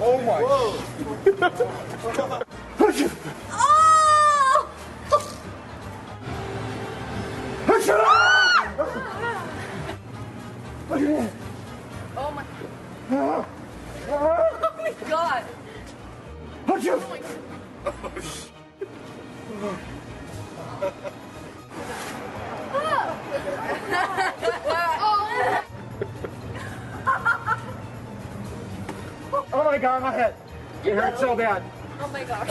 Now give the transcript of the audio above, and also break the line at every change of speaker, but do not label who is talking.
Oh my.
Oh my. Oh my god. Oh my god.
Oh my god, my head. It hurts so bad.
Oh my gosh.